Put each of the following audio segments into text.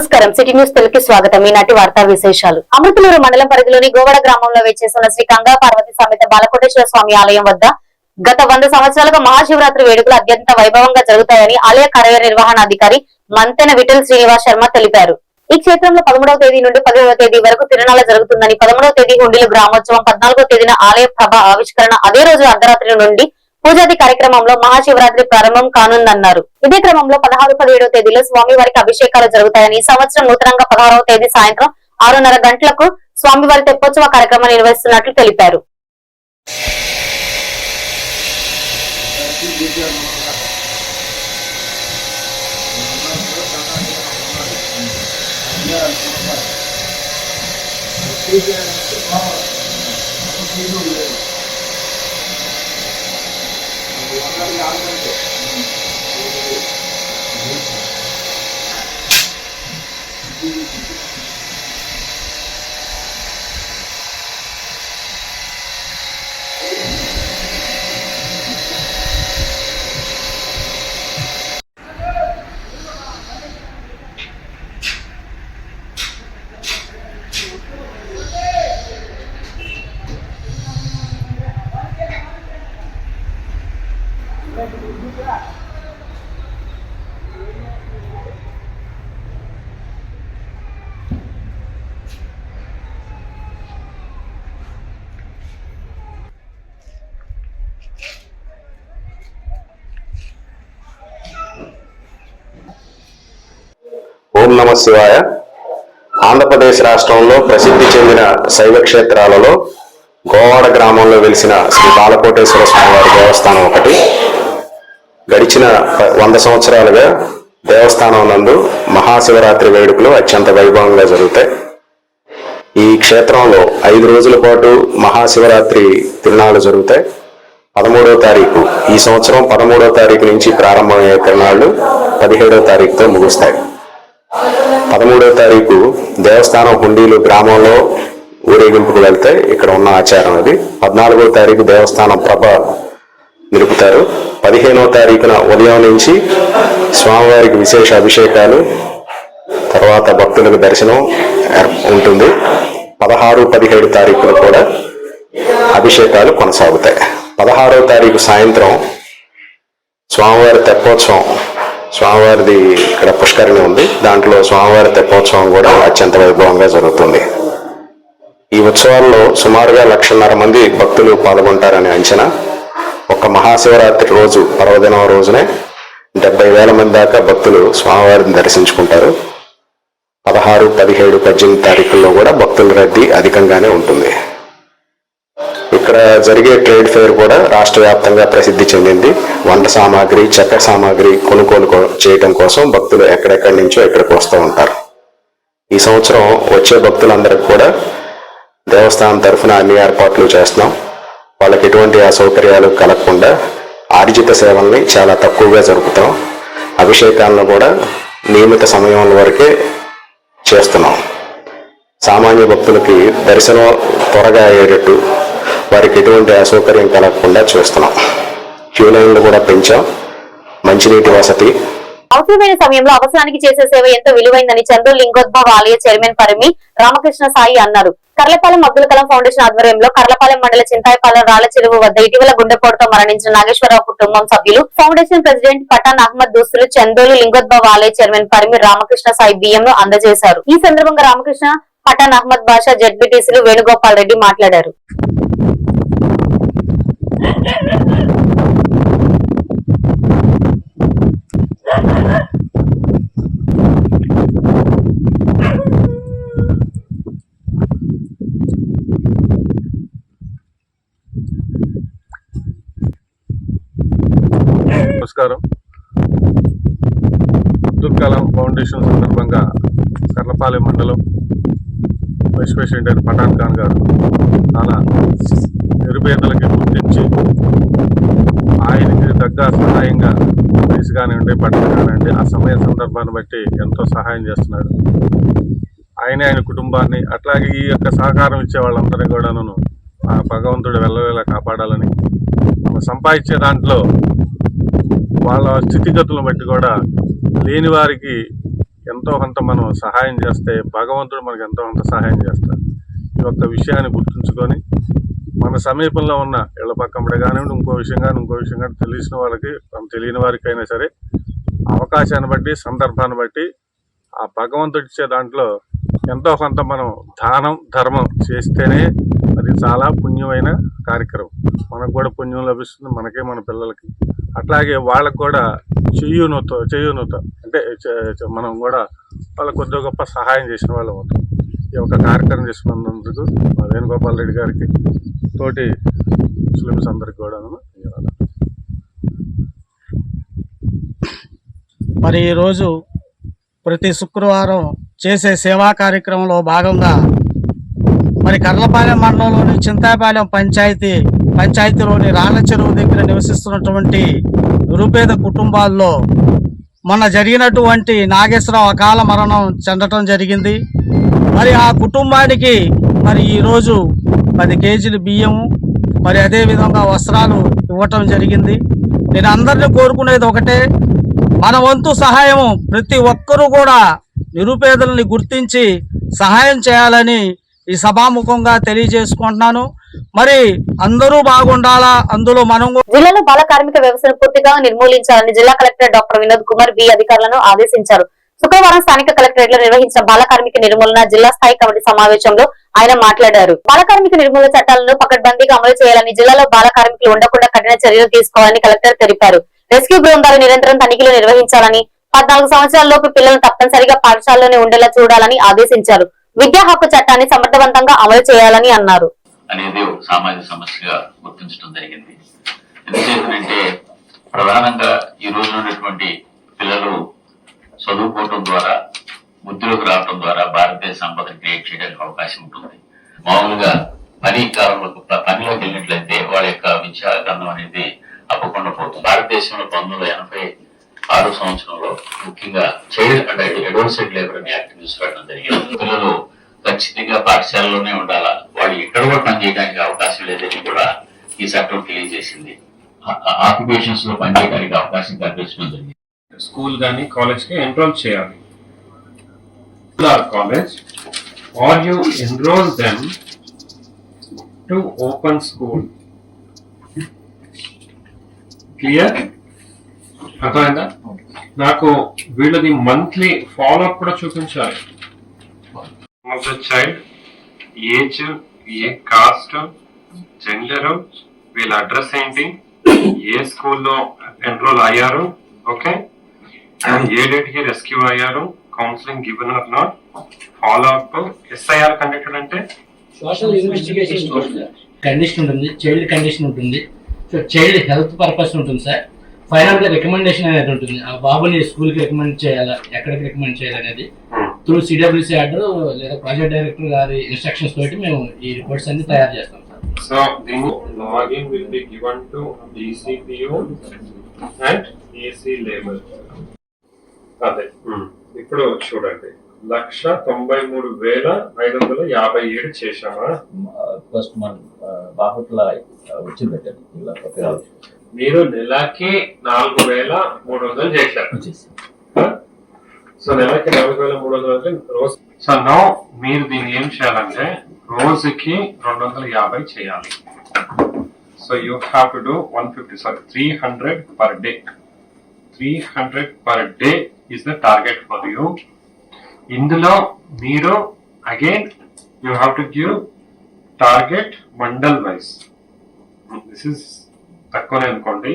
నమస్కారం city news తెలుగుకి స్వాగతం. ఈనాటి వార్తా విశేషాలు. అమృతలూరు మండలం పరిధిలోని గోవడ గ్రామంలో వేచేసిన శ్రీ గంగా పార్వతి సమేత బాలకోటేశ్వర స్వామి ఆలయం వద్ద గత 100 సంవత్సరాలుగా మహాశివరాత్రి వేడుకలు అత్యంత వైభవంగా జరుగుతాయని ఆలయ కార్యనిర్వహణాధికారి మంతెన విఠల్ శ్రీనివాస్ శర్మ తెలిపారు. ఈ క్షేత్రంలో 13వ తేదీ నుండి 15వ తేదీ వరకు తిరునాళ జరుగుతుందని, 13వ తేదీ హుండీలు గ్రామోత్సవం, 14వ తేదీన ఆలయ ప్రభ ఆవిష్కరణ, అదే రోజు అర్ధరాత్రి నుండి పూజాది కార్యక్రమంలో మహాశివరాత్రి ప్రారంభం కానుందన్నారు. ఇదే క్రమంలో 16, 17వ తేదీలో స్వామివారికి అభిషేకాలు జరుగుతాయని, ఈ సంవత్సరం నూతనంగా 16వ తేదీ సాయంత్రం 6:30 గంటలకు స్వామివారి తెప్పోత్సవ కార్యక్రమం నిర్వహిస్తున్నట్లు తెలిపారు. ఓం నమ శివాయ. ఆంధ్రప్రదేశ్ రాష్ట్రంలో ప్రసిద్ధి చెందిన శైవ క్షేత్రాలలో గోవాడ గ్రామంలో వెలిసిన శ్రీ బాలకోటేశ్వర స్వామివారి దేవస్థానం ఒకటి. గడిచిన 100 సంవత్సరాలుగా దేవస్థానం నందు మహాశివరాత్రి వేడుకలు అత్యంత వైభవంగా జరుగుతాయి. ఈ క్షేత్రంలో 5 రోజుల పాటు మహాశివరాత్రి తిరునాళ్లు జరుగుతాయి. 13వ తారీఖు, ఈ సంవత్సరం 13వ తారీఖు నుంచి ప్రారంభమయ్యే తిరునాళ్లు 17వ తారీఖుతో ముగుస్తాయి. 13వ తారీఖు దేవస్థానం హుండీలు గ్రామంలో ఊరేగింపుకు వెళ్తే ఇక్కడ ఉన్న ఆచారం అది. 14వ తారీఖు దేవస్థానం ప్రభ నిలుపుతారు. 15వ తారీఖున ఉదయం నుంచి స్వామివారికి విశేష అభిషేకాలు, తర్వాత భక్తులకు దర్శనం ఉంటుంది. 16, 17 తారీఖులు కూడా అభిషేకాలు కొనసాగుతాయి. 16వ తారీఖు సాయంత్రం స్వామివారి తెప్పోత్సవం, స్వామివారిది ఇక్కడ పుష్కరిణి ఉంది, దాంట్లో స్వామివారి తెప్పోత్సవం కూడా అత్యంత వైభవంగా జరుగుతుంది. ఈ ఉత్సవాల్లో సుమారుగా 1,50,000 మంది భక్తులు పాల్గొంటారని అంచనా. ఒక మహాశివరాత్రి రోజు, పర్వదినం రోజునే 70,000 మంది దాకా భక్తులు స్వామివారిని దర్శించుకుంటారు. 16, 17, 18 తారీఖుల్లో కూడా భక్తుల రద్దీ అధికంగానే ఉంటుంది. ఇక్కడ జరిగే ట్రేడ్ ఫేర్ కూడా రాష్ట్ర వ్యాప్తంగా ప్రసిద్ధి చెందింది. వంట సామాగ్రి, చక్కెర సామాగ్రి కొనుగోలు చేయడం కోసం భక్తులు ఎక్కడెక్కడి నుంచో ఇక్కడికి వస్తూ ఉంటారు. ఈ సంవత్సరం వచ్చే భక్తులందరికీ కూడా దేవస్థానం తరఫున అన్ని ఏర్పాట్లు చేస్తున్నాం. వాళ్ళకి ఎటువంటి అసౌకర్యాలు కలగకుండా ఆర్జిత సేవల్ని చాలా తక్కువగా జరుపుతాం. అభిషేకాలను కూడా నియమిత సమయం వరకే చేస్తున్నాం. సామాన్య భక్తులకి దర్శనం త్వరగా అయ్యేటట్టు, వారికి ఎటువంటి అసౌకర్యం కలగకుండా చూస్తున్నాం. క్యూ లైన్లు కూడా పెంచాం. మంచినీటి వసతి. అవసరమైన సమయంలో అవసరానికి చేసే సేవ ఎంతో విలువైందని చంద్రు లింగోద్భవ ఆలయ చైర్మన్ పరిమి రామకృష్ణ సాయి అన్నారు. కర్లపాలెం అబ్దుల్ కలాం ఫౌండేషన్ ఆధ్వర్యంలో కర్లపాలెం మండల చింతాయపాలెం రాళ్ల చెరువు వద్ద ఇటీవల గుండెపోటుతో మరణించిన నాగేశ్వరరావు కుటుంబం సభ్యులు, ఫౌండేషన్ ప్రెసిడెంట్ పఠాన్ అహ్మద్ దోస్తులు చంద్రోలు లింగోద్భవ ఆలయ చైర్మన్ పరిమి రామకృష్ణ సాయి బియ్యంను అందజేశారు. ఈ సందర్భంగా రామకృష్ణ, పఠాన్ అహ్మద్ బాషా, జెడ్పీటీసీలు వేణుగోపాల్ రెడ్డి మాట్లాడారు. నమస్కారం. అబ్దుల్ కలాం ఫౌండేషన్ సందర్భంగా కర్లపాలెం మండలం వైస్ ప్రెసిడెంట్ అయిన పఠాన్ ఖాన్ గారు చాలా నిరుపేదలకి గుర్తించి ఆయనకి తగ్గ సహాయంగా వయసు కానివ్వండి, బట్టలు కానివ్వండి, ఆ సమయ సందర్భాన్ని బట్టి ఎంతో సహాయం చేస్తున్నాడు. ఆయన కుటుంబాన్ని, అట్లాగే ఈ యొక్క సహకారం ఇచ్చే వాళ్ళందరినీ కూడాను ఆ భగవంతుడు వెళ్ళవేలా కాపాడాలని, సంపాదించే దాంట్లో వాళ్ళ స్థితిగతులను బట్టి కూడా లేని వారికి ఎంతో కొంత మనం సహాయం చేస్తే భగవంతుడు మనకు ఎంతో కొంత సహాయం చేస్తాడు. ఈ ఒక్క విషయాన్ని గుర్తుంచుకొని మన సమీపంలో ఉన్న ఇళ్ల పక్కన కానివ్వండి, ఇంకో విషయం కానీ తెలిసిన వాళ్ళకి, తెలియని వారికైనా సరే అవకాశాన్ని బట్టి, సందర్భాన్ని బట్టి ఆ భగవంతుడు ఇచ్చే దాంట్లో ఎంతో కొంత మనం దానం, ధర్మం చేస్తేనే అది చాలా పుణ్యమైన కార్యక్రమం. మనకు కూడా పుణ్యం లభిస్తుంది, మనకే, మన పిల్లలకి. అట్లాగే వాళ్ళకు కూడా చేయూనతో అంటే మనం కూడా వాళ్ళకి కొద్దిగా గొప్ప సహాయం చేసిన వాళ్ళం అవుతాం. ఈ యొక్క కార్యక్రమం చేసినందుకు మా వేణుగోపాల్ రెడ్డి గారికి, తోటి ముస్లిమ్స్ అందరికి కూడా మరి ఈరోజు ప్రతి శుక్రవారం చేసే సేవా కార్యక్రమంలో భాగంగా మరి కర్లపాలెం మండలంలోని చింతాపాలెం పంచాయతీలోని రాళ్ల చెరువు దగ్గర నివసిస్తున్నటువంటి నిరుపేద కుటుంబాల్లో మొన్న జరిగినటువంటి నాగేశ్వరరావు అకాల మరణం చెందటం జరిగింది. మరి ఆ కుటుంబానికి మరి ఈరోజు 10 కేజీలు బియ్యము, మరి అదేవిధంగా వస్త్రాలు ఇవ్వటం జరిగింది. నేను అందరినీ కోరుకునేది ఒకటే, మన వంతు సహాయము ప్రతి ఒక్కరూ కూడా నిరుపేదలని గుర్తించి సహాయం చేయాలని ఈ సభాముఖంగా తెలియజేసుకుంటున్నాను. మరి అందరూ బాగుండాలా, అందులో మనం. జిల్లాలో బాల కార్మిక వ్యవస్థను పూర్తిగా నిర్మూలించాలని జిల్లా collector doctor Vinod Kumar B అధికారులను ఆదేశించారు. శుక్రవారం స్థానిక కలెక్టరేట్ లో నిర్వహించిన బాల కార్మిక నిర్మూలన జిల్లా స్థాయి కమిటీ సమావేశంలో ఆయన మాట్లాడారు. బాల కార్మిక నిర్మూలన చట్టాలను పకడ్బందీగా అమలు చేయాలని, జిల్లాలో బాల కార్మికులు ఉండకుండా కఠిన చర్యలు తీసుకోవాలని కలెక్టర్ తెలిపారు. రెస్క్యూ బృందాలు నిరంతరం తనిఖీలు నిర్వహించాలని, 14 సంవత్సరాల లోపు పిల్లలను తప్పనిసరిగా పాఠశాలలోనే ఉండేలా చూడాలని ఆదేశించారు. విద్యా హక్కు చట్టాన్ని సమర్థవంతంగా అమలు చేయాలని అన్నారు. అనేది ఒక సామాజిక సమస్యగా గుర్తించడం జరిగింది. ఎందుచేతంటే ప్రధానంగా ఈ రోజు ఉన్నటువంటి పిల్లలు చదువుకోవటం ద్వారా, వృద్ధిలోకి రావడం ద్వారా భారతదేశ సంపదను క్రియేట్ చేయడానికి అవకాశం ఉంటుంది. మామూలుగా పనిలోకి వెళ్ళినట్లయితే వాళ్ళ యొక్క విద్యాగంధం అనేది అప్పకుండా పోతుంది. భారతదేశంలో 1986 సంవత్సరంలో ముఖ్యంగా చైల్డ్ అండ్ అడోలసెంట్ లేబర్ అనే యాక్ట్ తీసుకురావడం జరిగింది. పిల్లలు ఖచ్చితంగా పాఠశాలలోనే ఉండాలా, వాళ్ళు ఎక్కడ కూడా పనిచేయడానికి అవకాశం లేదని కూడా ఈ చట్టం తెలియజేసింది. ఆక్యుపేషన్స్ లో పనిచేయడానికి అవకాశం కల్పించడం జరిగింది. స్కూల్ కానీ కాలేజ్ కి ఎన్రోల్ చేయాలి. College or you enrol them to open school. Clear? అర్థమైందా? నాకు వీళ్ళది మంత్లీ ఫాలో అప్ కూడా చూపించాలి. చైల్డ్ ఏజ్, ఏ కాస్ట్, జెండర్, వీళ్ళ అడ్రస్ ఏంటి, ఏ స్కూల్లో ఎన్రోల్ అయ్యారు, ఓకే, ఏ డేట్ కి రెస్క్యూ అయ్యారు, counselling given or not, follow up. SIR conducted అంటే సోషల్ ఇన్వెస్టిగేషన్ కండిషన్ ఉంటుంది, చైల్డ్ కండిషన్ ఉంటుంది, సో చైల్డ్ హెల్త్ పర్పస్ ఉంటుంది సార్. ఫైనల్ గా రికమెండేషన్ అనేది ఉంటుంది, ఆ బాబుని స్కూల్ కి రికమెండ్ చేయాలా, ఎక్కడికి రికమెండ్ చేయాలనేది త్రూ సిడబ్ల్యూసీ ఆర్డర్ లేదా ప్రాజెక్ట్ డైరెక్టర్ గారి ఇన్స్ట్రక్షన్స్ తోటి మేము ఈ రిపోర్ట్స్ అన్ని తయారు చేస్తాం సార్. సో దీని login will be given to DCPO and AC labour. అదే ఇప్పుడు చూడండి, 1,93,557 చేశామా? ఫస్ట్ మన బాపట్ల వచ్చి పెట్టారు. మీరు నెలకి 4,300 చేశారు. సో నెలకి 4,300 రోజు. సో నో మీరు దీన్ని ఏం చేయాలంటే రోజుకి 250 చేయాలి. So you have to do 300 per day. 300 per day is the target for you. ఇందులో మీరు again you have to give target mandal wise. This is తక్కువనే అనుకోండి.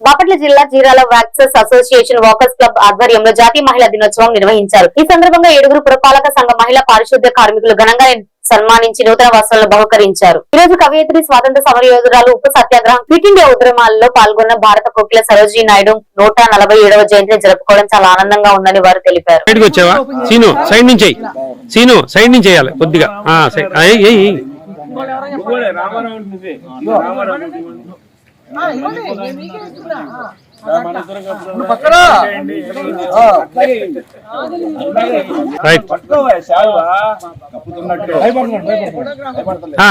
బాపట్ల జిల్లా Chirala waxes association walkers club ఆధ్వర్యంలో జాతీయ మహిళా దినోత్సవం నిర్వహించారు. ఈ సందర్భంగా 7 పురపాలక సంఘ మహిళా పారిశుద్ధ్య కార్మికులు ఘనంగా సన్మానించి నూతన వస్త్రాలను బహుకరించారు. ఈ రోజు కవయిత్రి, స్వాతంత్ర సమరయోధురాలు, ఉప్పు సత్యాగ్రహం, క్విట్ ఇండియా ఉద్యమాల్లో పాల్గొన్న భారత కోకిల సరోజినీ నాయుడు 147వ జయంతిని జరుపుకోవడం చాలా ఆనందంగా ఉందని వారు తెలిపారు.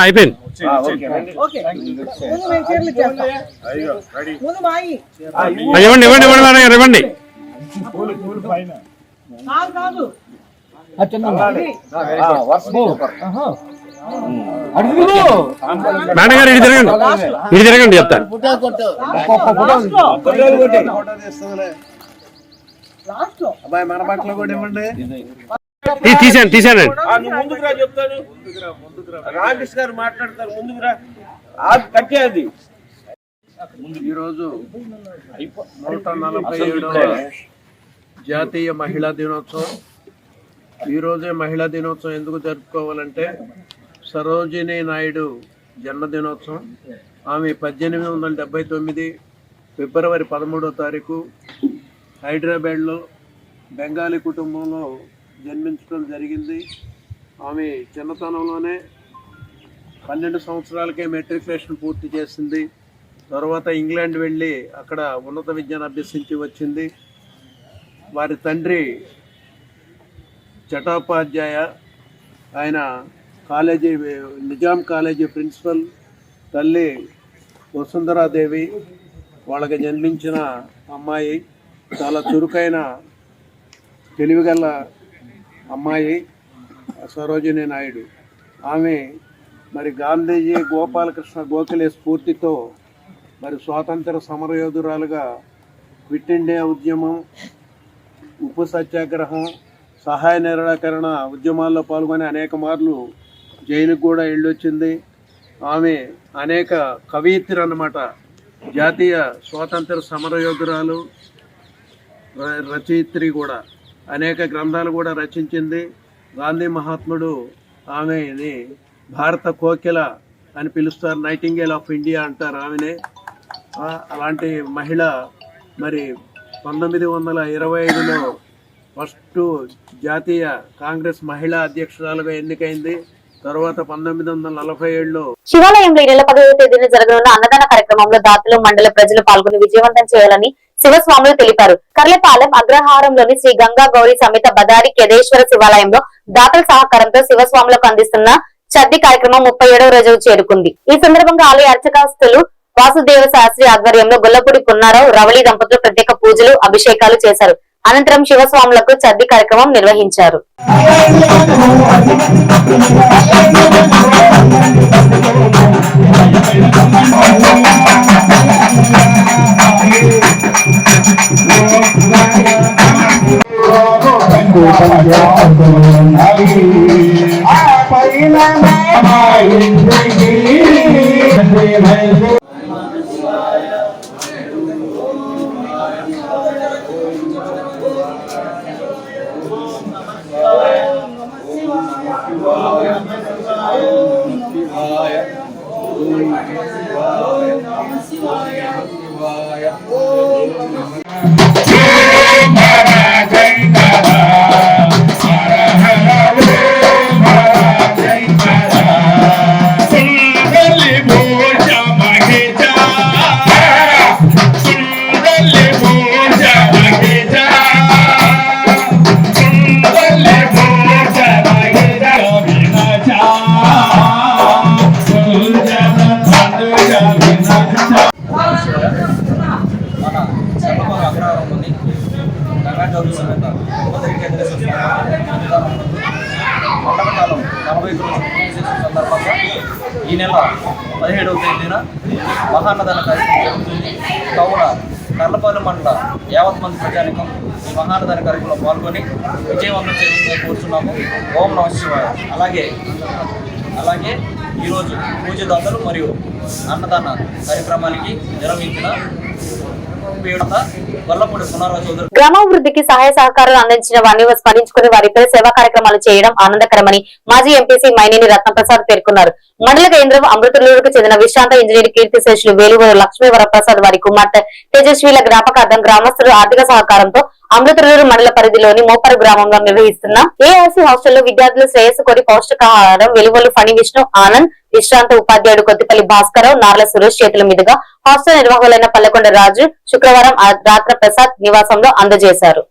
అయిపోయింది. ఇవ్వండి. మేడం గారు ఇటు తిరగండి చెప్తాను. తీసానండి. రామకృష్ణ గారు మాట్లాడతారు. ముందుకు రా, కట్టేది. ఈరోజు 147వ జాతీయ మహిళా దినోత్సవం. ఈరోజే మహిళా దినోత్సవం ఎందుకు జరుపుకోవాలంటే సరోజినీ నాయుడు జన్మదినోత్సవం. ఆమె 1879 ఫిబ్రవరి 13వ తారీఖు హైదరాబాద్లో బెంగాలీ కుటుంబంలో జన్మించడం జరిగింది. ఆమె చిన్నతనంలోనే 12 సంవత్సరాలకే మెట్రికులేషన్ పూర్తి చేసింది. తర్వాత ఇంగ్లాండ్ వెళ్ళి అక్కడ ఉన్నత విద్యను అభ్యసించి వచ్చింది. వారి తండ్రి చటోపాధ్యాయ, ఆయన కాలేజీ నిజాం కాలేజీ ప్రిన్సిపల్. తల్లి వసుంధరాదేవి. వాళ్ళకి జన్మించిన అమ్మాయి చాలా చురుకైన తెలివిగల అమ్మాయి సరోజినీ నాయుడు. ఆమె మరి గాంధీజీ, గోపాలకృష్ణ గోఖలే స్ఫూర్తితో మరి స్వాతంత్ర సమరయోధురాలుగా క్విట్ ఇండియా ఉద్యమం, ఉప్పు సత్యాగ్రహం, సహాయ నిరాకరణ ఉద్యమాల్లో పాల్గొని అనేక మార్లు జైలుకు కూడా వెళ్ళొచ్చింది. ఆమె అనేక కవయిత్రి అన్నమాట. జాతీయ స్వాతంత్ర సమరయోధురాలు, రచయిత్రి కూడా. అనేక గ్రంథాలు కూడా రచించింది. గాంధీ మహాత్ముడు ఆమెని భారత కోకిల అని పిలుస్తారు. నైటింగేల్ ఆఫ్ ఇండియా అంటారు ఆమెనే. అలాంటి మహిళ మరి 1925లో ఫస్ట్ జాతీయ కాంగ్రెస్ మహిళా అధ్యక్షురాలుగా ఎన్నికైంది. తర్వాత 1947లో శివాలయంలో ఈ నెల 10వ తేదీన జరగనున్న అన్నదాన కార్యక్రమంలో దాతలు, మండల ప్రజలు పాల్గొని విజయవంతం చేయాలని శివస్వాములు తెలిపారు. కర్లపాలెం అగ్రహారంలోని శ్రీ గంగా గౌరీ సమేత బదారి కేదేశ్వర శివాలయంలో దాతల సహకారంతో శివస్వాములకు అందిస్తున్న చద్ది కార్యక్రమం 37వ రోజు చేరుకుంది. ఈ సందర్భంగా ఆలయ అర్చకాస్తులు వాసుదేవ శాస్త్రి ఆధ్వర్యంలో గొల్లపూడి పున్నారావు, రవళి దంపతులు ప్రత్యేక పూజలు, అభిషేకాలు చేశారు. అనంతరం శివస్వాములకు చద్ది కార్యక్రమం నిర్వహించారు. ఈ నెల 17వ తేదీన మహాన్నదాన కార్యక్రమం జరుగుతుంది. కావున కర్లపాలెం మండల యావత్ మంది ప్రజానికం ఈ మహాన్నదాన కార్యక్రమంలో పాల్గొని విజయవంతం చేయాలని కోరుతున్నాము. ఓం నమః శివాయ. అలాగే ఈరోజు పూజదాతలు మరియు అన్నదాన కార్యక్రమానికి నిర్వహించిన గ్రామాభివృద్ధికి సహాయ సహకారాలు అందించిన వారిని స్మరించుకుని వారిపై సేవా కార్యక్రమాలు చేయడం ఆనందకరమని మాజీ ఎంపీసీ మైనేని రత్నప్రసాద్ పేర్కొన్నారు. మండల కేంద్రం అమృతలూరుకు చెందిన విశ్రాంత ఇంజనీర్ కీర్తిశేషులు వేలువూరు లక్ష్మీవరప్రసాద్ వారి కుమార్తె తేజస్వీల జ్ఞాపకార్థం గ్రామస్తులు ఆర్థిక సహకారంతో అమృతలూరు మండల పరిధిలోని మోపరు గ్రామంలో నిర్వహిస్తున్న ఏఆర్సీ హాస్టల్లో విద్యార్థుల శ్రేయస్సు కోరి పౌష్టికాహారం వెలువలు ఫణి విష్ణు ఆనంద్, విశ్రాంత ఉపాధ్యాయుడు కొత్తిపల్లి భాస్కరరావు, నార్ల సురేష్ చేతుల మీదుగా హాస్టల్ నిర్వాహకులైన పల్లెకొండ రాజు శుక్రవారం రాత్ర ప్రసాద్ నివాసంలో అందజేశారు.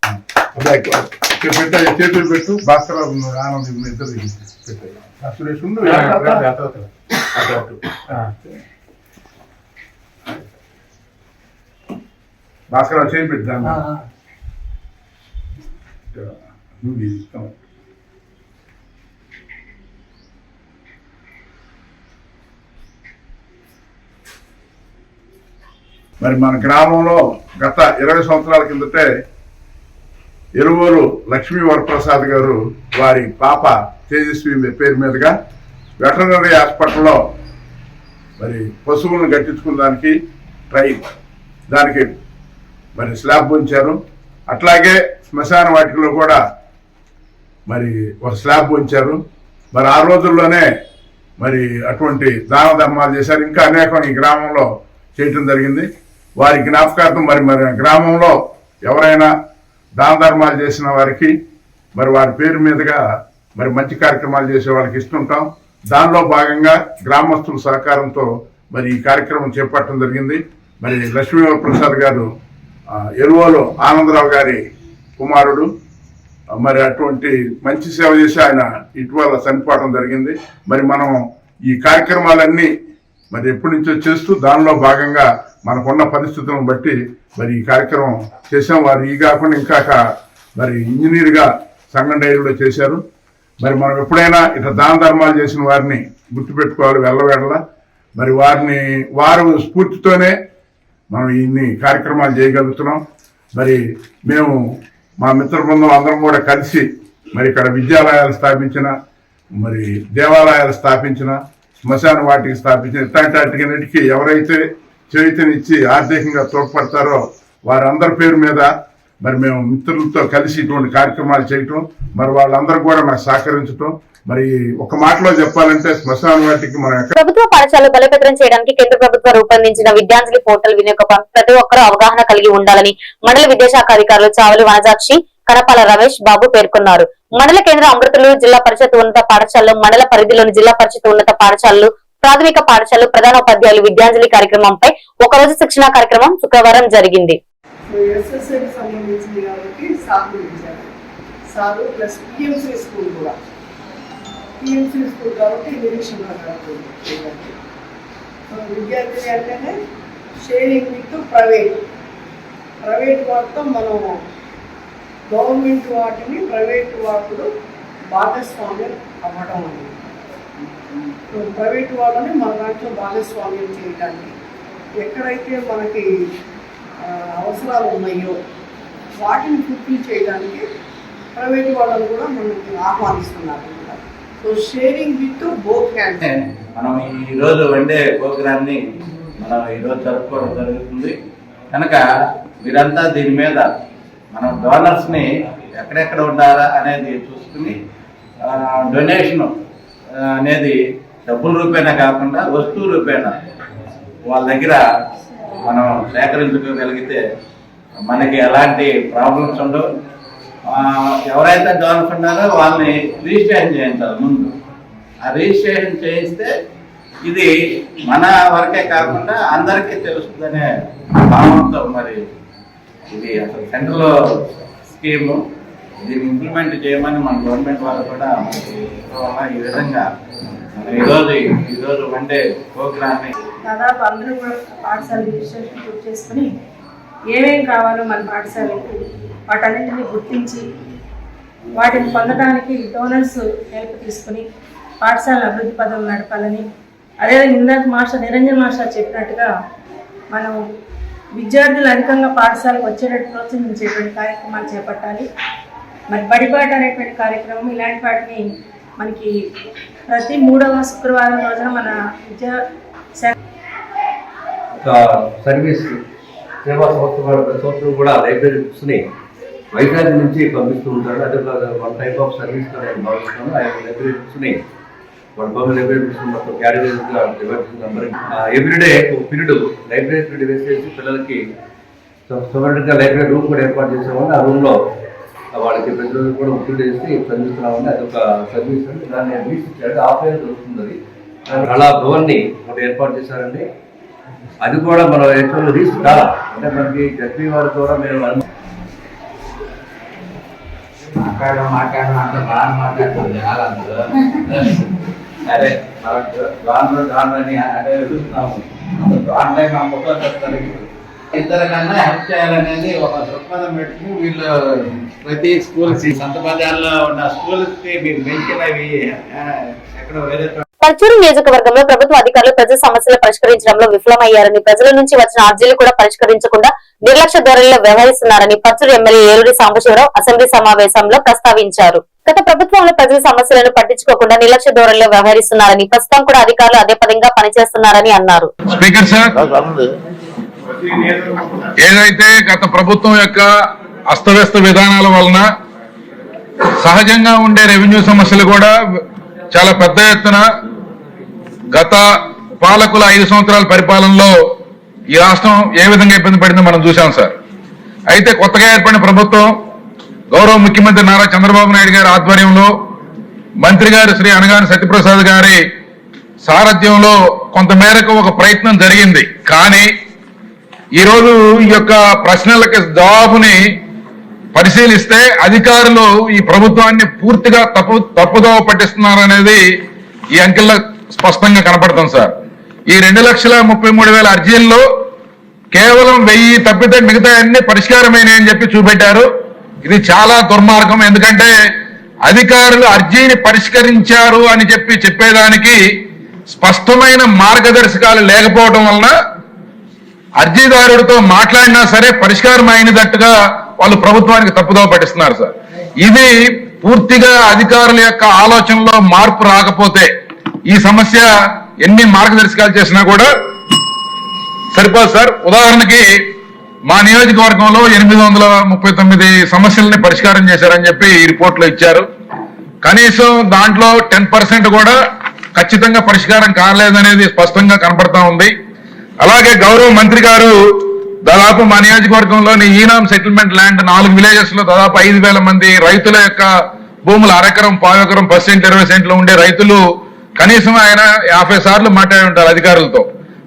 ఇస్తాం. మరి మన గ్రామంలో గత 20 సంవత్సరాల కిందటే ఎరువూరు లక్ష్మీ వరప్రసాద్ గారు వారి పాప తేజస్వి పేరు మీదుగా వెటర్నరీ హాస్పిటల్లో మరి పశువులను కట్టించుకున్న దానికి మరి స్లాబ్ ఉంచారు. అట్లాగే శ్మశాన వాటికలో కూడా మరి ఒక స్లాబ్ ఉంచారు. మరి ఆ రోజుల్లోనే మరి అటువంటి దాన ధర్మాలు చేశారు. ఇంకా అనేకం ఈ గ్రామంలో చేయటం జరిగింది. వారి జ్ఞాపకార్థం మరి గ్రామంలో ఎవరైనా దాన ధర్మాలు చేసిన వారికి మరి వారి పేరు మీదుగా మరి మంచి కార్యక్రమాలు చేసే వాళ్ళకి ఇస్తుంటాం. దానిలో భాగంగా గ్రామస్తుల సహకారంతో మరి ఈ కార్యక్రమం చేపట్టడం జరిగింది. మరి లక్ష్మీవరప్రసాద్ గారు ఎరువోలు ఆనందరావు గారి కుమారుడు. మరి అటువంటి మంచి సేవ చేసి ఆయన ఇటీవల చనిపోవడం జరిగింది. మరి మనం ఈ కార్యక్రమాలన్నీ మరి ఎప్పటి నుంచో చేస్తూ దానిలో భాగంగా మనకున్న పరిస్థితులను బట్టి మరి ఈ కార్యక్రమం చేసాం. వారు ఈ కాకుండా ఇంకా మరి ఇంజనీర్గా సంగం డైరీలో చేశారు. మరి మనం ఎప్పుడైనా ఇట్లా దాన ధర్మాలు చేసిన వారిని గుర్తుపెట్టుకోవాలి వెళ్ళవేళ. మరి వారు స్ఫూర్తితోనే మనం ఇన్ని కార్యక్రమాలు చేయగలుగుతున్నాం. మరి మేము మా మిత్ర బృందం అందరం కూడా కలిసి మరి ఇక్కడ విద్యాలయాలు స్థాపించిన, మరి దేవాలయాలు స్థాపించిన, శ్మశాన వాటికి స్థాపించిన ఇట్లాంటి వాటికి ఎవరైతే చేయుతనిచ్చి ఆర్థికంగా తోడ్పడతారో వారందరి పేరు మీద మరి మేము మిత్రులతో కలిసి ఇటువంటి కార్యక్రమాలు చేయటం, మరి వాళ్ళందరూ కూడా నాకు సహకరించటం. మరి ఒక మాటలో చెప్పాలంటే శ్మశాన వాటికి మనం ప్రభుత్వ పాఠశాలలు బలోపేతం చేయడానికి కేంద్ర ప్రభుత్వం రూపొందించిన విద్యాంజలి పోర్టల్ వినియోగం ప్రతి ఒక్కరూ అవగాహన కలిగి ఉండాలని మండల విద్యాశాఖ అధికారులు చావలి వనజాక్షి, కనపాల రమేష్ బాబు పేర్కొన్నారు. మండల కేంద్ర అమృతులు జిల్లా పరిషత్ ఉన్నత పాఠశాలలు, మండల పరిధిలోని జిల్లా పరిషత్ ఉన్నత పాఠశాలలు, ప్రాథమిక పాఠశాలలు ప్రధానోపాధ్యాయులు విద్యాంజలి కార్యక్రమంపై ఒకరోజు శిక్షణా కార్యక్రమం శుక్రవారం జరిగింది. సంబంధించింది కాబట్టి సాగు ప్లస్ పిఎంసీ స్కూల్ కూడా పిఎంసీ స్కూల్ కాబట్టి నిరీక్షణ విద్యార్థులు అంటేనే షేరింగ్ విత్ ప్రైవేట్ వాటితో మనం గవర్నమెంట్ వాటిని ప్రైవేట్ వాటిలో భాగస్వామ్యం అవ్వడం అనేది. ప్రైవేట్ వాళ్ళని మన దాంట్లో భాగస్వామ్యం చేయడానికి ఎక్కడైతే మనకి అవసరాలు ఉన్నాయో వాటిని పూర్తి చేయడానికి ప్రైవేట్ వాళ్ళని కూడా మనకి ఆహ్వానిస్తున్నారు. So sharing with both hands. మనం ఈరోజు వండే ప్రోగ్రామ్ని మనం ఈరోజు జరుపుకోవడం జరుగుతుంది కనుక మీరంతా దీని మీద మనం డోనర్స్ని ఎక్కడెక్కడ ఉండాలా అనేది చూసుకుని డొనేషన్ అనేది డబ్బుల రూపేణా కాకుండా వస్తువు రూపేణా వాళ్ళ దగ్గర మనం సేకరించుకోగలిగితే మనకి ఎలాంటి ప్రాబ్లమ్స్ ఉండవు. ఎవరైతే డోనర్స్ ఉన్నారో వాళ్ళని రిజిస్ట్రేషన్ చేయించాలి ముందు. ఆ రిజిస్ట్రేషన్ చేయిస్తే ఇది మన వరకే కాకుండా అందరికీ తెలుస్తుందనే భావంతో మరి ఇది అసలు సెంట్రల్ స్కీము దీన్ని ఇంప్లిమెంట్ చేయమని మన గవర్నమెంట్ వాళ్ళు కూడా ఈ విధంగా ఈరోజు వండే ప్రోగ్రామ్ని దాదాపు అందరూ కూడా పాఠశాల రిజిస్ట్రేషన్ పూర్తి చేసుకుని ఏమేమి కావాలో మన పాఠశాలకు వాటన్నింటినీ గుర్తించి వాటిని పొందడానికి డోనర్స్ హెల్ప్ తీసుకుని పాఠశాల అభివృద్ధి పథకం నడపాలని, అదేవిధంగా ఇందాక నిరంజన్ మాస్టర్ చెప్పినట్టుగా మనం విద్యార్థులు అధికంగా పాఠశాలకు వచ్చేటట్టు ప్రోత్సహించేటువంటి కార్యక్రమాలు చేపట్టాలి. మరి బడిబాట అనేటువంటి కార్యక్రమం ఇలాంటి వాటిని మనకి ప్రతి 3వ శుక్రవారం రోజున మన విద్యా సర్వీస్ సేవా సంవత్సరం కూడా లైబ్రరీ బుక్స్ని వైజాగ్ నుంచి పంపిస్తూ ఉంటారు. అదే వన్ టైప్ ఆఫ్ సర్వీస్గా నేను భావిస్తున్నాను. ఆ లైబ్రరీ బుక్స్ని లైబ్రరీ బుక్స్ మొత్తం క్యాటగిరీస్గా డివైడ్ చేసిన ఎవ్రీడే ఒక పీరియడ్ లైబ్రరీ డివైడ్ చేసి పిల్లలకి సపరేట్గా లైబ్రరీ రూమ్ కూడా ఏర్పాటు చేసామని ఆ రూమ్లో వాళ్ళకి ప్రతి రోజు కూడా ఒత్తిడి వేసి చదివిస్తున్నామని అదొక సర్వీస్ అంటే దాన్ని లీజ్ ఇచ్చారు. ఆఫ్లైన్ దొరుకుతుంది. కళా భవన్ని ఒకటి ఏర్పాటు చేశారండి. అది కూడా మనం యాక్చువల్ రీచ్ కాదా అంటే మనకి జడ్పీ వారి ద్వారా మేము మాట్లాడుతుంది అరే దాని అని అదే చూస్తున్నాము. ఆన్లైన్ ఫోటో ఇద్దరికన్నా హెల్ప్ చేయాలనేది ఒక దృక్పథం పెట్టుకుని వీళ్ళు ప్రతి స్కూల్ సంత బజార్లో ఉన్న స్కూల్స్ కి మీకు పెంచినవి ఎక్కడ వేరే పర్చూరు నియోజకవర్గంలో ప్రభుత్వ అధికారులు ప్రజల సమస్యలు పరిష్కరించడంలో విఫలమయ్యారని, ప్రజల నుంచి వచ్చిన అర్జీలు కూడా పరిష్కరించకుండా నిర్లక్ష్య ధోరణిలో వ్యవహరిస్తున్నారని పర్చూరు ఎమ్మెల్యే ఏలూరి సాంబశివరావు అసెంబ్లీ సమావేశంలో ప్రస్తావించారు. గత ప్రభుత్వంలో ప్రజల సమస్యలను పట్టించుకోకుండా నిర్లక్ష్య ధోరణిలో వ్యవహరిస్తున్నారని, ప్రస్తుతం కూడా అధికారులు అదే పదంగా పనిచేస్తున్నారని అన్నారు. స్పీకర్ సార్, ఏదైతే గత ప్రభుత్వం యొక్క అస్తవ్యస్త విధానాల వలన సహజంగా ఉండే రెవెన్యూ సమస్యలు కూడా చాలా పెద్ద ఎత్తున గత పాలకుల 5 సంవత్సరాల పరిపాలనలో ఈ రాష్ట్రం ఏ విధంగా ఇబ్బంది పడిందో మనం చూసాం సార్. అయితే కొత్తగా ఏర్పడిన ప్రభుత్వం గౌరవ ముఖ్యమంత్రి నారా చంద్రబాబు నాయుడు గారి ఆధ్వర్యంలో మంత్రి గారు శ్రీ అనగాని సత్యప్రసాద్ గారి సారథ్యంలో కొంతమేరకు ఒక ప్రయత్నం జరిగింది. కానీ ఈరోజు ఈ యొక్క ప్రశ్నలకి జవాబుని పరిశీలిస్తే అధికారులు ఈ ప్రభుత్వాన్ని పూర్తిగా తప్పుదోవ పట్టిస్తున్నారనేది ఈ అంకెల్లో స్పష్టంగా కనపడుతుంది సార్. ఈ 2,33,000 అర్జీల్లో కేవలం 1000 తప్పితే మిగతా అన్ని పరిష్కారమైనవి అని చెప్పి చూపెట్టారు. ఇది చాలా దుర్మార్గం. ఎందుకంటే అధికారులు అర్జీని పరిష్కరించారు అని చెప్పేదానికి స్పష్టమైన మార్గదర్శకాలు లేకపోవడం వలన అర్జీదారుడితో మాట్లాడినా సరే పరిష్కారం అయినట్టుగా వాళ్ళు ప్రభుత్వానికి తప్పుదోవ పట్టిస్తున్నారు సార్. ఇది పూర్తిగా అధికారుల యొక్క ఆలోచనలో మార్పు రాకపోతే ఈ సమస్య ఎన్ని మార్గదర్శకాలు చేసినా కూడా సరిపోదు సార్. ఉదాహరణకి మా నియోజకవర్గంలో 839 సమస్యల్ని పరిష్కారం చేశారని చెప్పి ఈ రిపోర్ట్లో ఇచ్చారు. కనీసం దాంట్లో 10% కూడా ఖచ్చితంగా పరిష్కారం కాలేదనేది స్పష్టంగా కనపడతా ఉంది. అలాగే గౌరవ మంత్రి గారు దాదాపు మా నియోజకవర్గంలోని ఈనాం సెటిల్మెంట్ ల్యాండ్ 4 విలేజెస్ లో దాదాపు 5,000 మంది రైతుల యొక్క భూములు అరెకరం, పావెకరం, 10 20 సెంట్లు ఉండే రైతులు కనీసం ఆయన 50 సార్లు మాట్లాడి ఉంటారు అధికారులతో.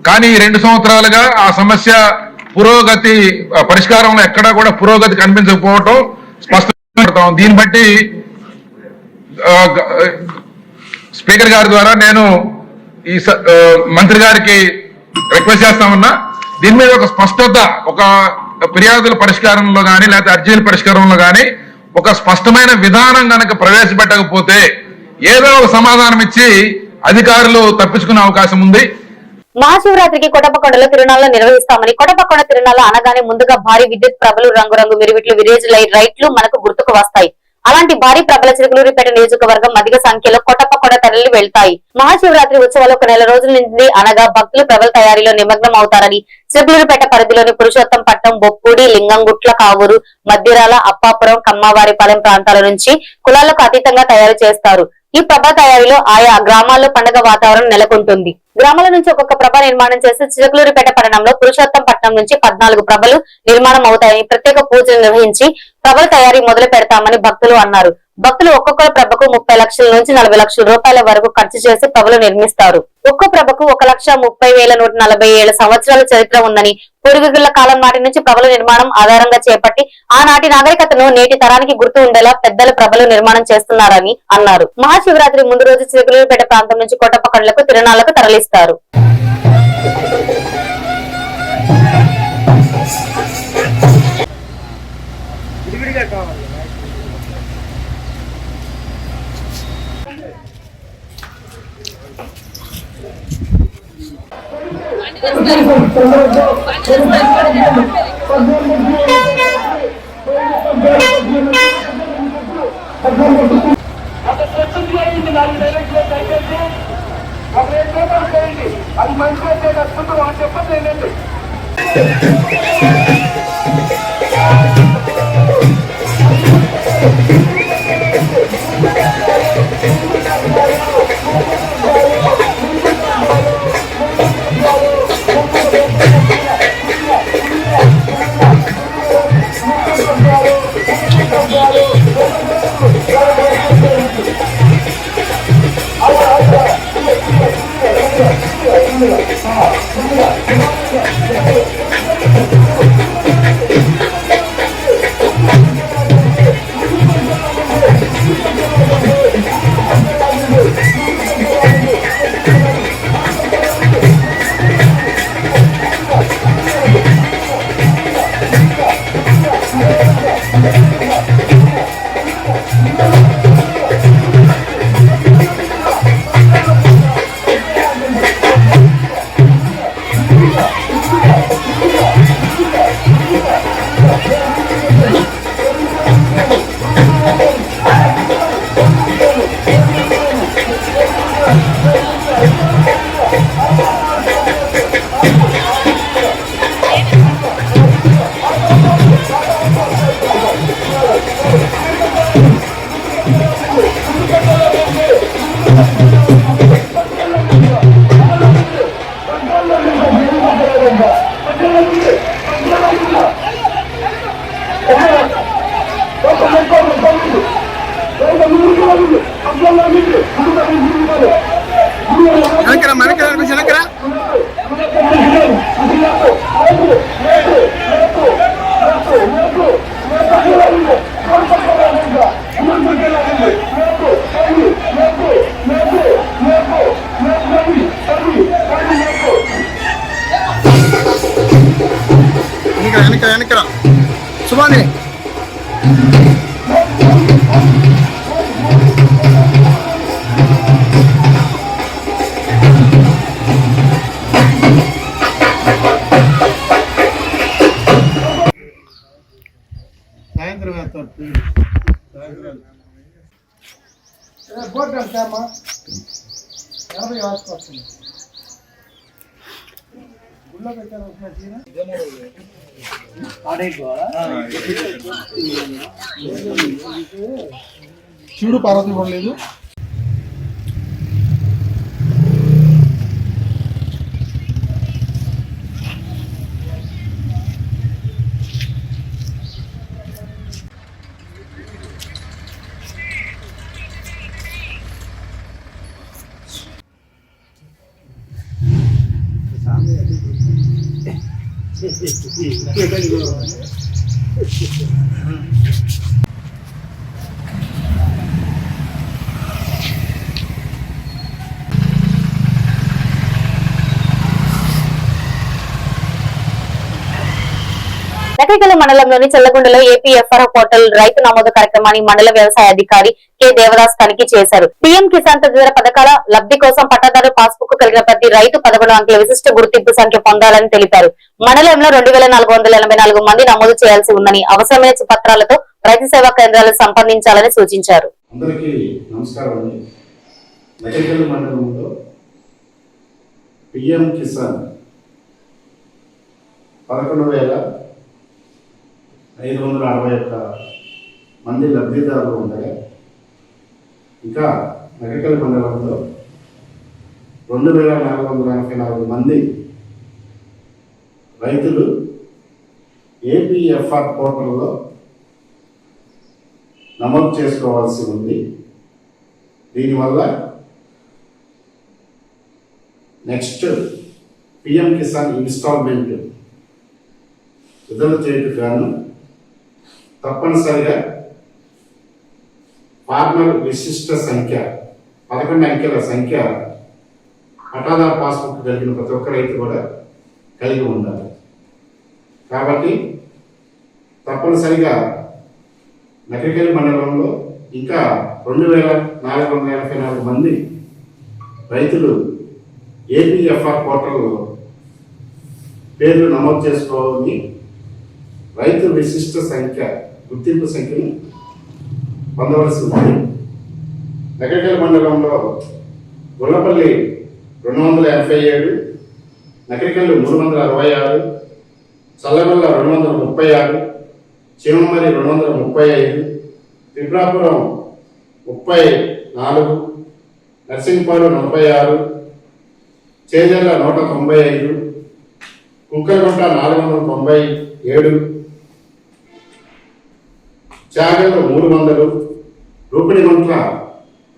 కానీ ఈ 2 సంవత్సరాలుగా ఆ సమస్య పురోగతి పరిష్కారంలో ఎక్కడా కూడా పురోగతి కనిపించకపోవటం స్పష్టంగా. దీన్ని బట్టి స్పీకర్ గారి ద్వారా నేను ఈ మంత్రి గారికి రిక్వెస్ట్ చేస్తా ఉన్నా, దీని మీద ఒక స్పష్టత, ఒక ఫిర్యాదుల పరిష్కారంలో కానీ లేకపోతే అర్జీల పరిష్కారంలో కానీ ఒక స్పష్టమైన విధానం కనుక ప్రవేశపెట్టకపోతే ఏదో ఒక సమాధానం ఇచ్చి అధికారులు తప్పించుకునే అవకాశం ఉంది. మహాశివరాత్రికి కొటపకొండలో తిరునాళ్లు నిర్వహిస్తామని, కొటపకొండ తిరునాళ్లు అనగానే ముందుగా భారీ విద్యుత్ ప్రభలు, రంగురంగు మిరువిట్లు, విలేజ్ లైట్లు మనకు గుర్తుకు వస్తాయి. అలాంటి భారీ ప్రభల చిలుకలూరిపేట నియోజకవర్గం అధిక సంఖ్యలో కొటపకొండ తరలి వెళ్తాయి. మహాశివరాత్రి ఉత్సవాలు ఒక నెల రోజుల నుంచి అనగా భక్తులు ప్రభల తయారీలో నిమగ్నం అవుతారని చిలుకలూరిపేట పరిధిలోని పురుషోత్తంపట్నం, బొప్పూడి, లింగంగుట్ల, కావూరు, మద్దిరాల, అప్పాపురం, కమ్మవారిపాలెం ప్రాంతాల నుంచి కులాలకు అతీతంగా తయారు చేస్తారు. ఈ ప్రభ తయారీలో ఆయా గ్రామాల్లో పండుగ వాతావరణం నెలకొంటుంది. గ్రామాల నుంచి ఒక్కొక్క ప్రభ నిర్మాణం చేసి చిలుకలూరిపేట పట్టణంలో పురుషోత్తంపట్నం నుంచి 14 ప్రభలు నిర్మాణం అవుతాయని, ప్రత్యేక పూజలు నిర్వహించి ప్రభల తయారీ మొదలు పెడతామని భక్తులు అన్నారు. భక్తులు ఒక్కొక్క ప్రభకు 30 లక్షల నుంచి 40 లక్షల రూపాయల వరకు ఖర్చు చేసి ప్రభలు నిర్మిస్తారు. ఒక్కో ప్రభకు 1,30,147 సంవత్సరాల చరిత్ర ఉందని, పూర్వీకుల కాలం నాటి నుంచి ప్రభల నిర్మాణం ఆధారంగా చేపట్టి ఆనాటి నాగరికతను నేటి తరానికి గుర్తు ఉండేలా పెద్దల ప్రభలు నిర్మాణం చేస్తున్నారని అన్నారు. మహాశివరాత్రి ముందు రోజు చిలుకలూరిపేట ప్రాంతం నుంచి కొటపకొండలకు తిరునాళ్లకు తరలిస్తారు. సుభాంగిని సాయంత్రం వేస్తాం బోర్డు అంటామా 50 వస్తుంది గుళ్ళో పెట్టారు శివుడు పార్వతి పడలేదు. నకరికల మండలంలోని చెల్లగుండలో ఏపీఎఫ్ఆర్ పోర్టల్ రైతు నమోదు కార్యక్రమాన్ని మండల వ్యవసాయ అధికారి కె దేవదాస్ తనిఖీ చేశారు. పీఎం కిసాన్ తదితర పథకాల లబ్ధి కోసం పట్టాదారు పాస్ బుక్ కలిగిన ప్రతి రైతు 11 అంకెల విశిష్ట గుర్తింపు సంఖ్య పొందాలని తెలిపారు. మండలంలో 2484 మంది నమోదు చేయాల్సి ఉందని, అవసరమైన పత్రాలతో రైతు సేవా కేంద్రాలు సంప్రదించాలని సూచించారు. అందరికీ నమస్కారం అండి. నకరికల మండలంలో పీఎం కిసాన్ 11,561 మంది లబ్ధిదారులు ఉండగా, ఇంకా నకరికల మండలంలో 2,484 మంది రైతులు ఏపీఎఫ్ఆర్ పోర్టల్లో నమోదు చేసుకోవాల్సి ఉంది. దీనివల్ల నెక్స్ట్ పిఎం కిసాన్ ఇన్స్టాల్మెంట్ విడుదల చేయటకు గాను తప్పనిసరిగా ఫార్మర్ విశిష్ట సంఖ్య 11 అంకెల సంఖ్య పట్టాదారు పాస్బుక్ కలిగిన ప్రతి ఒక్క రైతు కూడా కలిగి ఉండాలి. కాబట్టి తప్పనిసరిగా నకరికల మండలంలో ఇంకా 2,484 మంది రైతులు ఏపీఎఫ్ఆర్ పోర్టల్లో పేర్లు నమోదు చేసుకోవాలని, రైతు విశిష్ట సంఖ్య గుర్తింపు సంఖ్యను పొందవలసి ఉంది. నకరికల మండలంలో గొల్లపల్లి 287, నకరికల్లు 366, చల్లగొల్ల 236, చివమరి 235, త్రిపురాపురం 34, నర్సింగ్పాడు 46, చేజర్ల 195, కుక్కలగుంట 497, చాగల్లు 300, రూపిణిగుంట్ల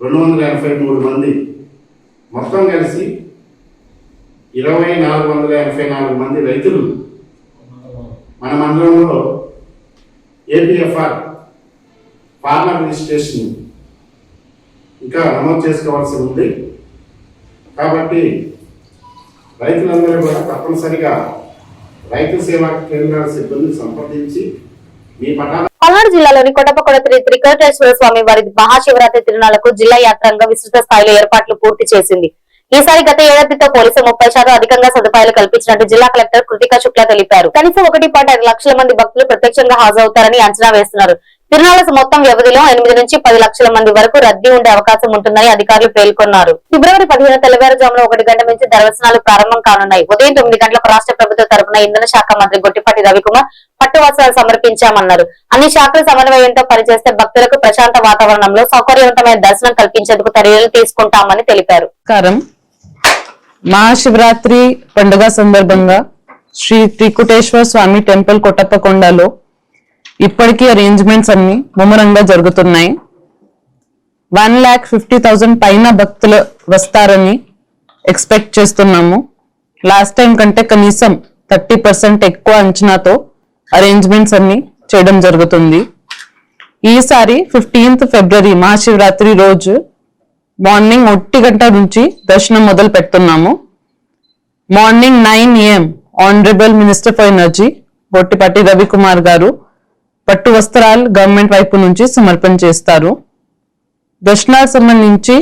283 మంది, మొత్తం కలిసి 2,484 మంది రైతులు మన మండలంలో ఏపీఎఫ్ఆర్ ఫార్మర్ రిజిస్ట్రేషన్ ఇంకా నమోదు చేసుకోవాల్సి ఉంది. కాబట్టి రైతులందరూ కూడా తప్పనిసరిగా రైతు సేవా కేంద్రాల సిబ్బందిని సంప్రదించి మీ పల్నాడు జిల్లాలోని కొట్టపకొండ శ్రీ త్రికోటేశ్వర స్వామి వారి మహాశివరాత్రి తిరునాళ్లకు జిల్లా యాంత్రాంగం విస్తృత స్థాయిలో ఏర్పాట్లు పూర్తి చేసింది. ఈసారి గత ఏడాదితో పోలిసి 30% అధికంగా సదుపాయాలు కల్పించినట్టు జిల్లా కలెక్టర్ కృతికా శుక్లా తెలిపారు. కనీసం 1.5 లక్షల మంది భక్తులు ప్రత్యక్షంగా హాజరవుతారని అంచనా వేస్తున్నారు. తిరునాళ్ల మొత్తం వ్యవధిలో 8 నుంచి 10 లక్షల మంది వరకు రద్దీ ఉండే అవకాశం ఉంటుందని అధికారులు పేర్కొన్నారు. ఫిబ్రవరి 15 తెల్లవారుజామున 1 గంట నుంచి దర్శనాలు ప్రారంభం కానున్నాయి. ఉదయం 9 గంటలకు రాష్ట్ర ప్రభుత్వ తరపున ఇంధన శాఖ మంత్రి గొట్టిపాటి రవికుమార్, పట్టు వస్త్రాలు సమర్పించామన్నారు. అన్ని శాఖల సమన్వయంతో పనిచేస్తే భక్తులకు ప్రశాంత వాతావరణంలో సౌకర్యవంతమైన దర్శనం కల్పించేందుకు చర్యలు తీసుకుంటామని తెలిపారు. మహాశివరాత్రి పండుగ సందర్భంగా శ్రీ త్రికుటేశ్వర స్వామి టెంపుల్ కొట్టప్పకొండలో ఇప్పటికీ అరేంజ్మెంట్స్ అన్ని ముమ్మరంగా జరుగుతున్నాయి. 1,50,000 పైన భక్తులు వస్తారని ఎక్స్పెక్ట్ చేస్తున్నాము. లాస్ట్ టైం కంటే కనీసం 30% ఎక్కువ అంచనాతో అరేంజ్మెంట్స్ అన్ని చేయడం జరుగుతుంది. ఈసారి 15th ఫిబ్రవరి మహాశివరాత్రి రోజు మార్నింగ్ 1 గంట నుంచి దర్శనం మొదలు పెడుతున్నాము. Morning 9 AM honourable minister for energy Bottipati Ravikumar గారు పట్టు వస్త్రాలు గవర్నమెంట్ వైపు నుంచి సమర్పణ చేస్తారు. దర్శనాలకు సంబంధించి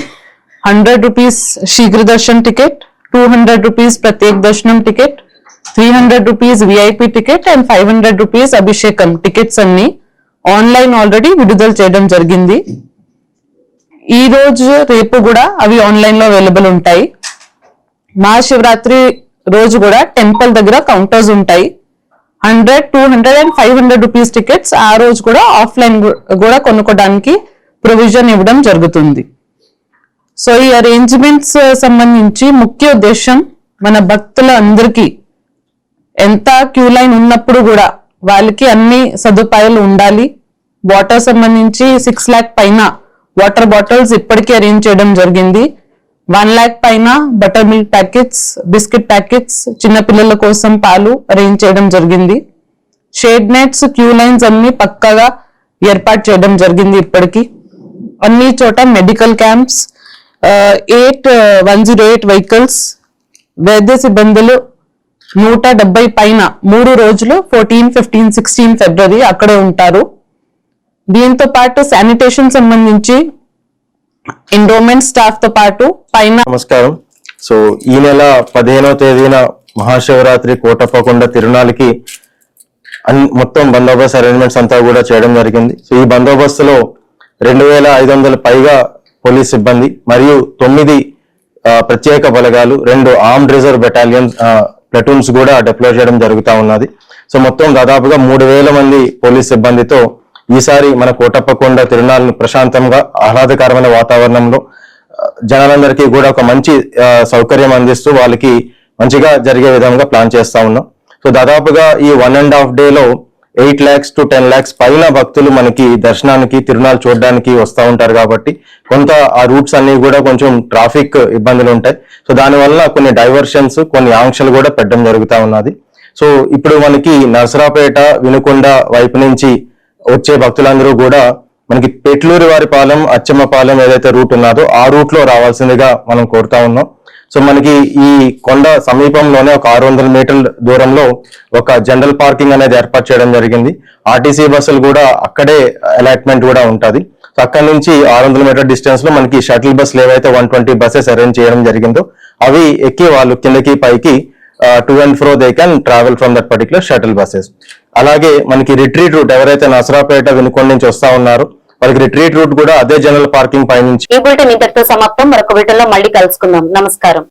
100 రూపీస్ శీఘ్ర దర్శన్ టికెట్, 200 రూపీస్ ప్రత్యేక దర్శనం ticket, 300 rupees VIP ticket and 500 rupees అభిషేకం టికెట్స్ అన్ని ఆన్లైన్ ఆల్రెడీ విడుదల చేయడం జరిగింది. ఈ రోజు రేపు కూడా అవి ఆన్లైన్ లో అవైలబుల్ ఉంటాయి. మహాశివరాత్రి రోజు కూడా టెంపుల్ దగ్గర కౌంటర్స్ ఉంటాయి. 100, 200 అండ్ 500 రూపీస్ టికెట్స్ ఆ రోజు కూడా ఆఫ్లైన్ కూడా కొనుక్కోవడానికి ప్రొవిజన్ ఇవ్వడం జరుగుతుంది. సో ఈ అరేంజ్మెంట్స్ సంబంధించి ముఖ్య ఉద్దేశం మన భక్తుల అందరికీ ఎంత క్యూ లైన్ ఉన్నప్పుడు కూడా వాళ్ళకి అన్ని సదుపాయాలు ఉండాలి. వాటర్ సంబంధించి 6 lakh పైన వాటర్ బాటిల్స్ ఇప్పటికీ అరేంజ్ చేయడం జరిగింది. 1 lakh పైన butter milk packets, biscuit packets, చిన్నపిల్లల కోసం పాలు అరేంజ్ చేయడం జరిగింది. షేడ్ నెట్స్, క్యూ లైన్స్ అన్ని పక్కాగా ఏర్పాటు చేయడం జరిగింది. ఇప్పటికీ అన్ని చోట మెడికల్ క్యాంప్స్, 108 వెహికల్స్, వైద్య సిబ్బందులు 170 పైన 3 రోజులు 14, 15, 16 ఫిబ్రవరి అక్కడే ఉంటారు. దీంతో పాటు శానిటేషన్ సంబంధించి ఎండోమెంట్ స్టాఫ్ తో పాటు పైన. నమస్కారం. సో ఈ నెల 15వ తేదీన మహాశివరాత్రి కోటప్పకొండ తిరునాళ్ళకి మొత్తం బందోబస్తు అరేంజ్మెంట్స్ అంతా కూడా చేయడం జరిగింది. సో ఈ బందోబస్తులో 2,500 పైగా పోలీస్ సిబ్బంది మరియు 9 ప్రత్యేక బలగాలు, 2 ఆర్మ్డ్ రిజర్వ్ బెటాలియన్ ప్లటూన్స్ కూడా డిప్లాయ్ చేయడం జరుగుతూ ఉన్నది. సో మొత్తం దాదాపుగా 3,000 మంది పోలీస్ సిబ్బందితో ఈసారి మన కోటప్పకొండ తిరునాళ్ళను ప్రశాంతంగా ఆహ్లాదకరమైన వాతావరణంలో జనాలందరికీ కూడా ఒక మంచి సౌకర్యం అందిస్తూ వాళ్ళకి మంచిగా జరిగే విధంగా ప్లాన్ చేస్తా ఉన్నాం. సో దాదాపుగా ఈ 1.5 డేలో 8 lakhs to 10 lakhs పైన భక్తులు మనకి దర్శనానికి తిరునాళ్ళు చూడడానికి వస్తూ ఉంటారు. కాబట్టి కొంత ఆ రూట్స్ అన్ని కూడా కొంచెం ట్రాఫిక్ ఇబ్బందులు ఉంటాయి. సో దానివల్ల కొన్ని డైవర్షన్స్, కొన్ని ఆంక్షలు కూడా పెట్టడం జరుగుతూ ఉన్నది. సో ఇప్పుడు మనకి నరసరాపేట, వినుకొండ వైపు నుంచి వచ్చే భక్తులందరూ కూడా మనకి పెట్లూరి వారిపాలెం, అచ్చమ్మపాలెం ఏదైతే రూట్ ఉన్నదో ఆ రూట్ లో రావాల్సిందిగా మనం కోరుతా ఉన్నాం. సో మనకి ఈ కొండ సమీపంలోనే ఒక 600 మీటర్ల దూరంలో ఒక జనరల్ పార్కింగ్ అనేది ఏర్పాటు చేయడం జరిగింది. ఆర్టీసీ బస్సులు కూడా అక్కడే అలాట్మెంట్ కూడా ఉంటుంది. సో అక్కడ నుంచి 600 మీటర్ డిస్టెన్స్ లో మనకి షటిల్ బస్సులు ఏవైతే 120 బస్సెస్ అరేంజ్ చేయడం జరిగిందో అవి ఎక్కి వాళ్ళు కిందకి పైకి to and fro they can travel from that particular shuttle buses. అలాగే మనకి రిట్రీట్ రూట్ ఎవరైతే నసరాపేట, వినుకొండ నుంచి వస్తా ఉన్నారో వాళ్ళకి రిట్రీట్ రూట్ కూడా అదే జనరల్ పార్కింగ్ పై నుంచి. ఈ బులెటిన్ ఇంతటితో సమాప్తం. మరొక బులెటిన్ లో మళ్ళీ కలుసుకుందాం. నమస్కారం.